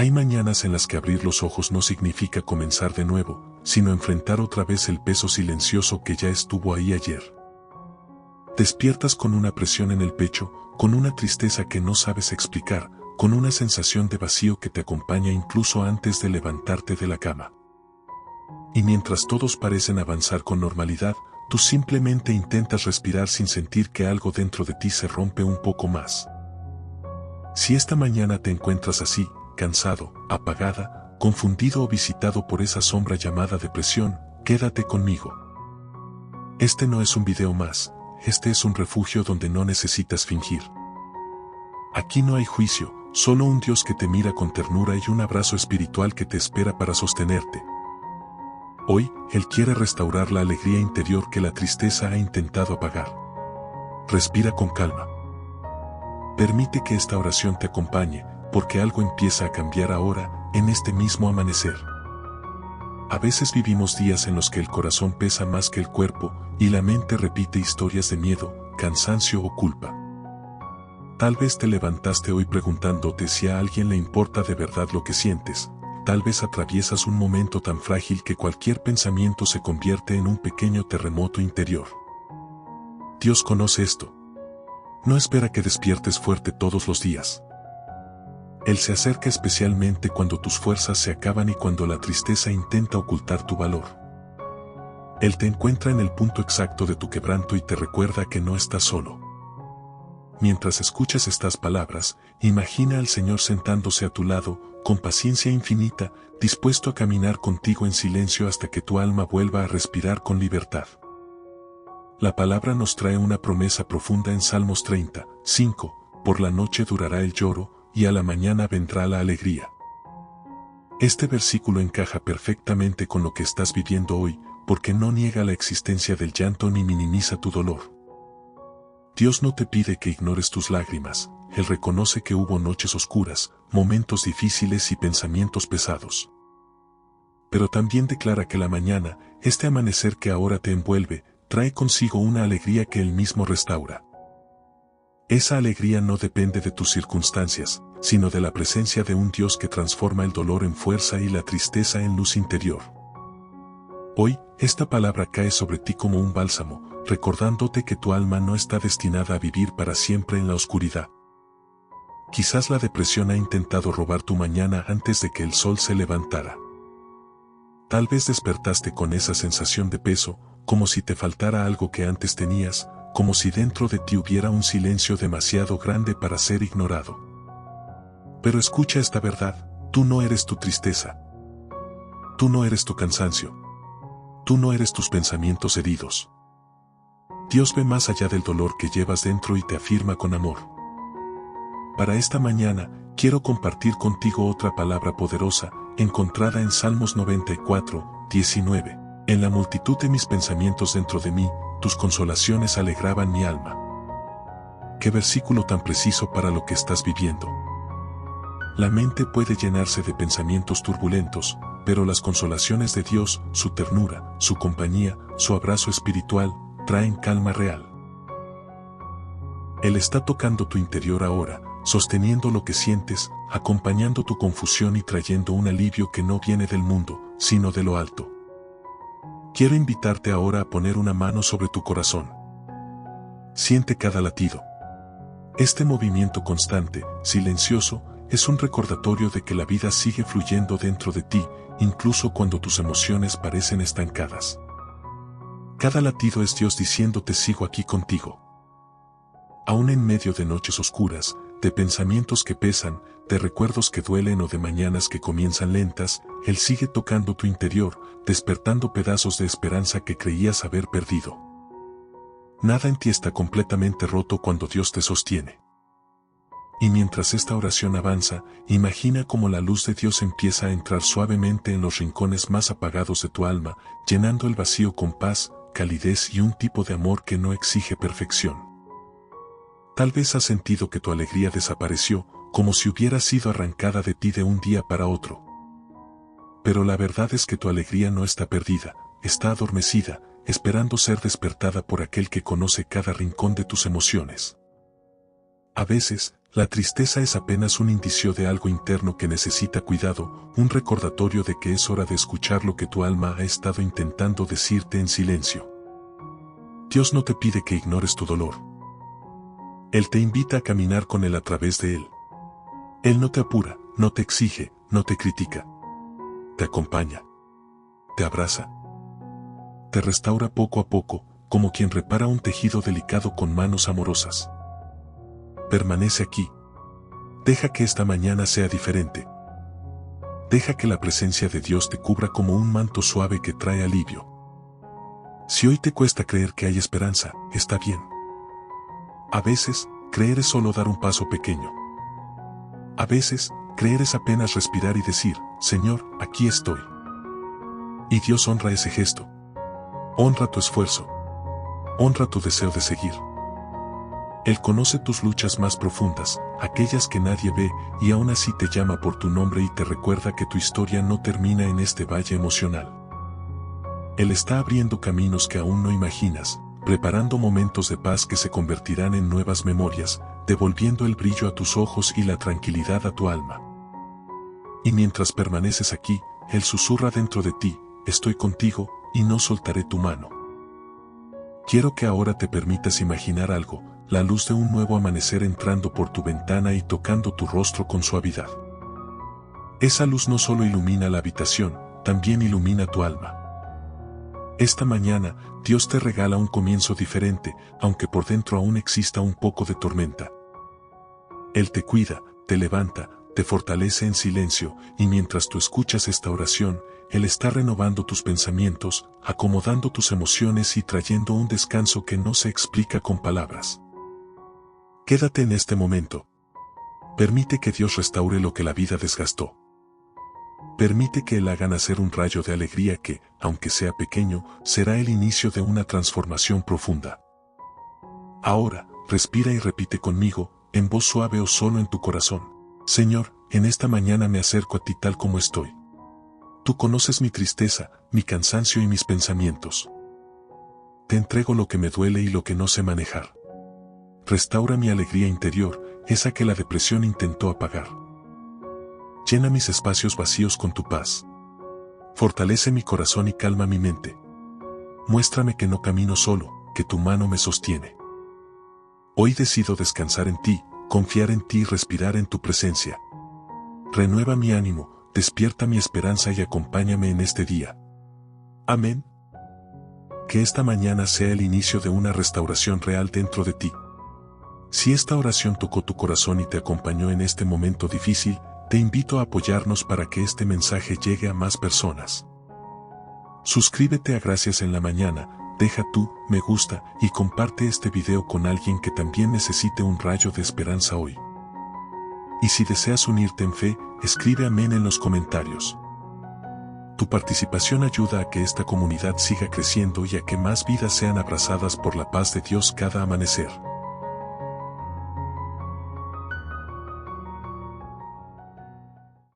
Hay mañanas en las que abrir los ojos no significa comenzar de nuevo, sino enfrentar otra vez el peso silencioso que ya estuvo ahí ayer. Despiertas con una presión en el pecho, con una tristeza que no sabes explicar, con una sensación de vacío que te acompaña incluso antes de levantarte de la cama. Y mientras todos parecen avanzar con normalidad, tú simplemente intentas respirar sin sentir que algo dentro de ti se rompe un poco más. Si esta mañana te encuentras así, cansado, apagada, confundido o visitado por esa sombra llamada depresión, quédate conmigo. Este no es un video más, este es un refugio donde no necesitas fingir. Aquí no hay juicio, solo un Dios que te mira con ternura y un abrazo espiritual que te espera para sostenerte. Hoy, Él quiere restaurar la alegría interior que la tristeza ha intentado apagar. Respira con calma. Permite que esta oración te acompañe, porque algo empieza a cambiar ahora, en este mismo amanecer. A veces vivimos días en los que el corazón pesa más que el cuerpo, y la mente repite historias de miedo, cansancio o culpa. Tal vez te levantaste hoy preguntándote si a alguien le importa de verdad lo que sientes. Tal vez atraviesas un momento tan frágil que cualquier pensamiento se convierte en un pequeño terremoto interior. Dios conoce esto. No espera que despiertes fuerte todos los días. Él se acerca especialmente cuando tus fuerzas se acaban y cuando la tristeza intenta ocultar tu valor. Él te encuentra en el punto exacto de tu quebranto y te recuerda que no estás solo. Mientras escuchas estas palabras, imagina al Señor sentándose a tu lado, con paciencia infinita, dispuesto a caminar contigo en silencio hasta que tu alma vuelva a respirar con libertad. La palabra nos trae una promesa profunda en Salmos 30, 5, por la noche durará el lloro, y a la mañana vendrá la alegría. Este versículo encaja perfectamente con lo que estás viviendo hoy, porque no niega la existencia del llanto ni minimiza tu dolor. Dios no te pide que ignores tus lágrimas, Él reconoce que hubo noches oscuras, momentos difíciles y pensamientos pesados. Pero también declara que la mañana, este amanecer que ahora te envuelve, trae consigo una alegría que Él mismo restaura. Esa alegría no depende de tus circunstancias, sino de la presencia de un Dios que transforma el dolor en fuerza y la tristeza en luz interior. Hoy, esta palabra cae sobre ti como un bálsamo, recordándote que tu alma no está destinada a vivir para siempre en la oscuridad. Quizás la depresión ha intentado robar tu mañana antes de que el sol se levantara. Tal vez despertaste con esa sensación de peso, como si te faltara algo que antes tenías, como si dentro de ti hubiera un silencio demasiado grande para ser ignorado. Pero escucha esta verdad, tú no eres tu tristeza. Tú no eres tu cansancio. Tú no eres tus pensamientos heridos. Dios ve más allá del dolor que llevas dentro y te afirma con amor. Para esta mañana, quiero compartir contigo otra palabra poderosa, encontrada en Salmos 94, 19. En la multitud de mis pensamientos dentro de mí, tus consolaciones alegraban mi alma. Qué versículo tan preciso para lo que estás viviendo. La mente puede llenarse de pensamientos turbulentos, pero las consolaciones de Dios, su ternura, su compañía, su abrazo espiritual, traen calma real. Él está tocando tu interior ahora, sosteniendo lo que sientes, acompañando tu confusión y trayendo un alivio que no viene del mundo, sino de lo alto. Quiero invitarte ahora a poner una mano sobre tu corazón. Siente cada latido. Este movimiento constante, silencioso, es un recordatorio de que la vida sigue fluyendo dentro de ti, incluso cuando tus emociones parecen estancadas. Cada latido es Dios diciéndote sigo aquí contigo. Aún en medio de noches oscuras, de pensamientos que pesan, de recuerdos que duelen o de mañanas que comienzan lentas, Él sigue tocando tu interior, despertando pedazos de esperanza que creías haber perdido. Nada en ti está completamente roto cuando Dios te sostiene. Y mientras esta oración avanza, imagina cómo la luz de Dios empieza a entrar suavemente en los rincones más apagados de tu alma, llenando el vacío con paz, calidez y un tipo de amor que no exige perfección. Tal vez has sentido que tu alegría desapareció, como si hubiera sido arrancada de ti de un día para otro. Pero la verdad es que tu alegría no está perdida, está adormecida, esperando ser despertada por aquel que conoce cada rincón de tus emociones. A veces, La tristeza es apenas un indicio de algo interno que necesita cuidado, un recordatorio de que es hora de escuchar lo que tu alma ha estado intentando decirte en silencio. Dios no te pide que ignores tu dolor. Él te invita a caminar con Él a través de él. Él no te apura, no te exige, no te critica. Te acompaña. Te abraza. Te restaura poco a poco, como quien repara un tejido delicado con manos amorosas. Permanece aquí. Deja que esta mañana sea diferente. Deja que la presencia de Dios te cubra como un manto suave que trae alivio. Si hoy te cuesta creer que hay esperanza, está bien. A veces, creer es solo dar un paso pequeño. A veces, creer es apenas respirar y decir, Señor, aquí estoy. Y Dios honra ese gesto. Honra tu esfuerzo. Honra tu deseo de seguir. Él conoce tus luchas más profundas, aquellas que nadie ve, y aún así te llama por tu nombre y te recuerda que tu historia no termina en este valle emocional. Él está abriendo caminos que aún no imaginas, preparando momentos de paz que se convertirán en nuevas memorias, devolviendo el brillo a tus ojos y la tranquilidad a tu alma. Y mientras permaneces aquí, Él susurra dentro de ti, estoy contigo, y no soltaré tu mano. Quiero que ahora te permitas imaginar algo, la luz de un nuevo amanecer entrando por tu ventana y tocando tu rostro con suavidad. Esa luz no solo ilumina la habitación, también ilumina tu alma. Esta mañana, Dios te regala un comienzo diferente, aunque por dentro aún exista un poco de tormenta. Él te cuida, te levanta, te fortalece en silencio, y mientras tú escuchas esta oración, Él está renovando tus pensamientos, acomodando tus emociones y trayendo un descanso que no se explica con palabras. Quédate en este momento. Permite que Dios restaure lo que la vida desgastó. Permite que Él haga nacer un rayo de alegría que, aunque sea pequeño, será el inicio de una transformación profunda. Ahora, respira y repite conmigo, en voz suave o solo en tu corazón. Señor, en esta mañana me acerco a ti tal como estoy. Tú conoces mi tristeza, mi cansancio y mis pensamientos. Te entrego lo que me duele y lo que no sé manejar. Restaura mi alegría interior, esa que la depresión intentó apagar. Llena mis espacios vacíos con tu paz. Fortalece mi corazón y calma mi mente. Muéstrame que no camino solo, que tu mano me sostiene. Hoy decido descansar en ti, confiar en ti y respirar en tu presencia. Renueva mi ánimo, despierta mi esperanza y acompáñame en este día. Amén. Que esta mañana sea el inicio de una restauración real dentro de ti. Si esta oración tocó tu corazón y te acompañó en este momento difícil, te invito a apoyarnos para que este mensaje llegue a más personas. Suscríbete a Gracias en la Mañana, deja tu me gusta y comparte este video con alguien que también necesite un rayo de esperanza hoy. Y si deseas unirte en fe, escribe amén en los comentarios. Tu participación ayuda a que esta comunidad siga creciendo y a que más vidas sean abrazadas por la paz de Dios cada amanecer.